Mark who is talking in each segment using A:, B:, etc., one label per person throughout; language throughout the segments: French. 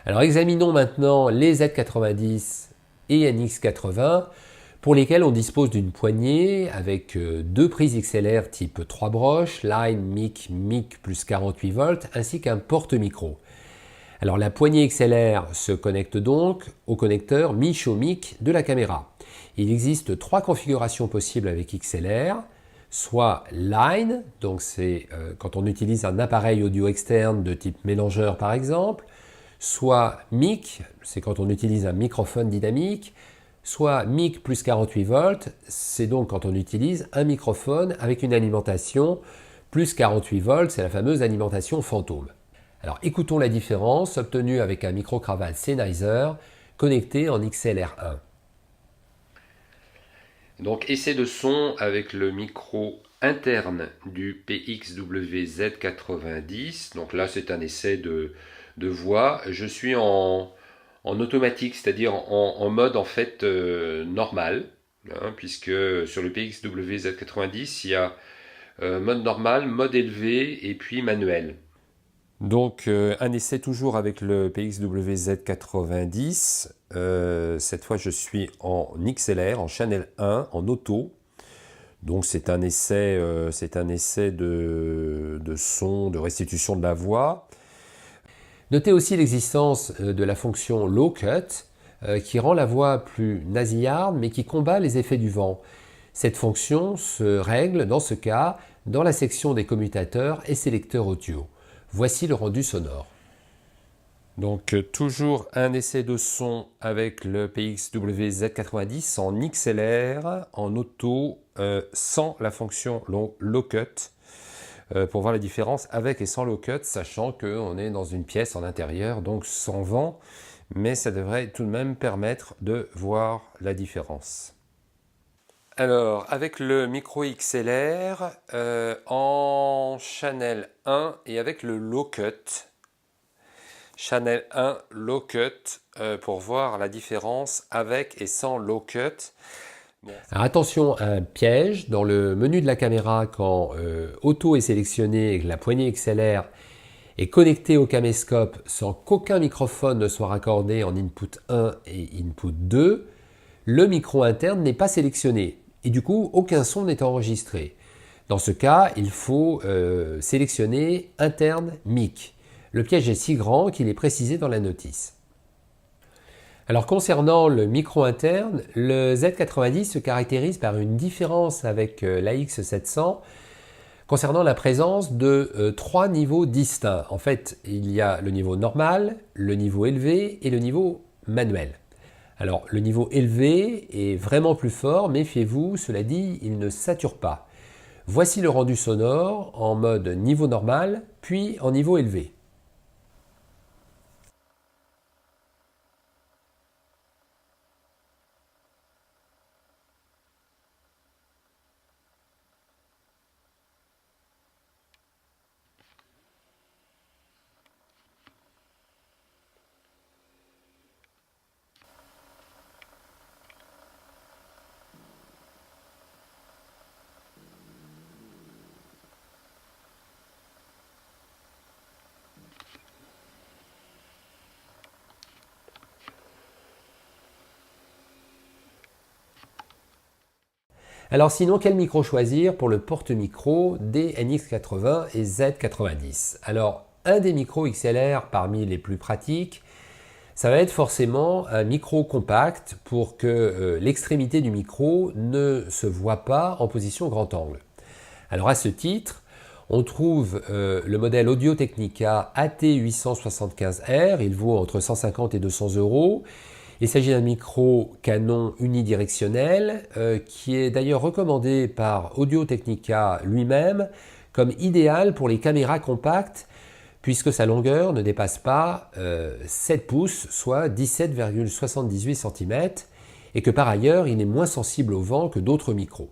A: Alors examinons maintenant les Z90 et NX80 pour lesquels on dispose d'une poignée avec deux prises XLR type 3 broches, line, mic plus 48 volts ainsi qu'un porte-micro. Alors la poignée XLR se connecte donc au connecteur Mi-Show-Mic de la caméra. Il existe trois configurations possibles avec XLR, soit line, donc c'est quand on utilise un appareil audio externe de type mélangeur par exemple, soit mic, c'est quand on utilise un microphone dynamique, soit mic plus 48 volts, c'est donc quand on utilise un microphone avec une alimentation plus 48 volts, c'est la fameuse alimentation fantôme. Alors écoutons la différence obtenue avec un micro-cravate Sennheiser connecté en XLR1.
B: Donc essai de son avec le micro interne du PXWZ90. Donc là c'est un essai de voix. Je suis en automatique, c'est-à-dire en mode en fait normal, hein, puisque sur le PXWZ90 il y a mode normal, mode élevé et puis manuel.
A: Donc un essai toujours avec le PXWZ90. Cette fois je suis en XLR, en Channel 1, en auto. Donc c'est un essai de son, de restitution de la voix. Notez aussi l'existence de la fonction Low Cut qui rend la voix plus nasillarde mais qui combat les effets du vent. Cette fonction se règle dans ce cas dans la section des commutateurs et sélecteurs audio. Voici le rendu sonore. Donc toujours un essai de son avec le PXWZ90 en XLR, en auto, sans la fonction Low Cut, pour voir la différence avec et sans Low Cut, sachant qu'on est dans une pièce en intérieur, donc sans vent, mais ça devrait tout de même permettre de voir la différence. Alors, avec le micro XLR en Channel 1 et avec le Low Cut, Channel 1 Low Cut pour voir la différence avec et sans Low Cut. Alors attention à un piège dans le menu de la caméra quand Auto est sélectionné et que la poignée XLR est connectée au caméscope sans qu'aucun microphone ne soit raccordé en input 1 et input 2, le micro interne n'est pas sélectionné et du coup aucun son n'est enregistré. Dans ce cas, il faut sélectionner interne mic. Le piège est si grand qu'il est précisé dans la notice. Alors concernant le micro interne, le Z90 se caractérise par une différence avec l'AX700 concernant la présence de trois niveaux distincts. En fait, il y a le niveau normal, le niveau élevé et le niveau manuel. Alors le niveau élevé est vraiment plus fort, méfiez-vous, cela dit, il ne sature pas. Voici le rendu sonore en mode niveau normal, puis en niveau élevé. Alors sinon, quel micro choisir pour le porte-micro des NX80 et Z90? Alors, un des micros XLR parmi les plus pratiques, ça va être forcément un micro compact pour que l'extrémité du micro ne se voit pas en position grand angle. Alors à ce titre, on trouve le modèle Audio-Technica AT875R, il vaut entre 150 et 200 €. Il s'agit d'un micro Canon unidirectionnel qui est d'ailleurs recommandé par Audio-Technica lui-même comme idéal pour les caméras compactes puisque sa longueur ne dépasse pas 7 pouces, soit 17,78 cm, et que par ailleurs il est moins sensible au vent que d'autres micros.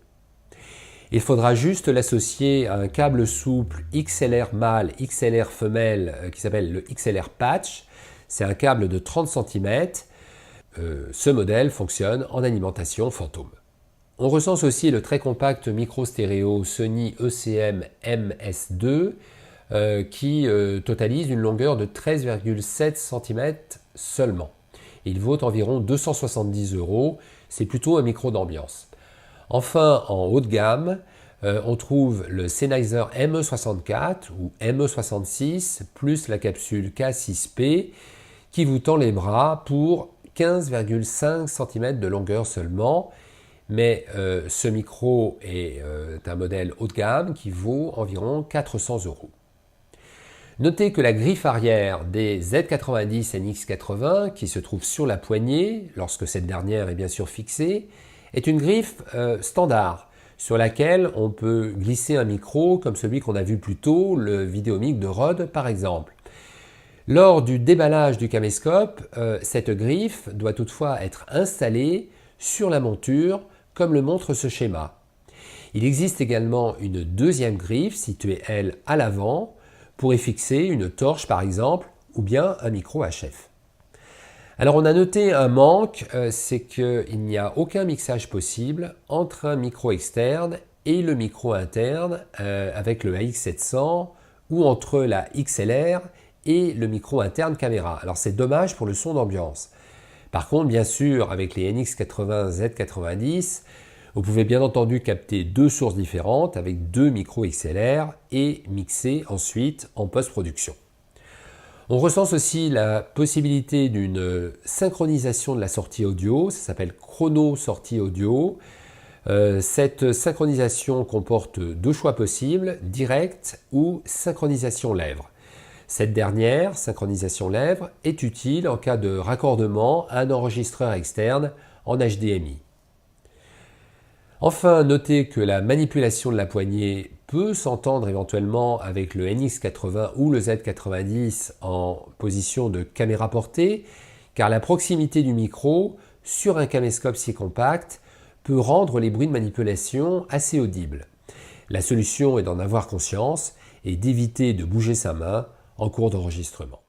A: Il faudra juste l'associer à un câble souple XLR mâle, XLR femelle qui s'appelle le XLR Patch. C'est un câble de 30 cm. Ce modèle fonctionne en alimentation fantôme. On recense aussi le très compact micro stéréo Sony ECM MS2 qui totalise une longueur de 13,7 cm seulement. Il vaut environ 270 €, c'est plutôt un micro d'ambiance. Enfin, en haut de gamme, on trouve le Sennheiser ME64 ou ME66 plus la capsule K6P qui vous tend les bras pour 15,5 cm de longueur seulement. Mais ce micro est un modèle haut de gamme qui vaut environ 400 €. Notez que la griffe arrière des Z90 NX80, qui se trouve sur la poignée, lorsque cette dernière est bien sûr fixée, est une griffe standard, sur laquelle on peut glisser un micro comme celui qu'on a vu plus tôt, le Videomic de Rode par exemple. Lors du déballage du caméscope, cette griffe doit toutefois être installée sur la monture, comme le montre ce schéma. Il existe également une deuxième griffe située, elle, à l'avant, pour y fixer une torche par exemple, ou bien un micro HF. Alors on a noté un manque, c'est qu'il n'y a aucun mixage possible entre un micro externe et le micro interne avec le AX700 ou entre la XLR et le micro interne caméra. Alors c'est dommage pour le son d'ambiance. Par contre, bien sûr, avec les NX80 Z90, vous pouvez bien entendu capter deux sources différentes avec deux micros XLR et mixer ensuite en post-production. On recense aussi la possibilité d'une synchronisation de la sortie audio, ça s'appelle chrono sortie audio. Cette synchronisation comporte deux choix possibles, direct ou synchronisation lèvres. Cette dernière, synchronisation lèvres, est utile en cas de raccordement à un enregistreur externe en HDMI. Enfin, notez que la manipulation de la poignée peut s'entendre éventuellement avec le NX80 ou le Z90 en position de caméra portée, car la proximité du micro sur un caméscope si compact peut rendre les bruits de manipulation assez audibles. La solution est d'en avoir conscience et d'éviter de bouger sa main en cours d'enregistrement.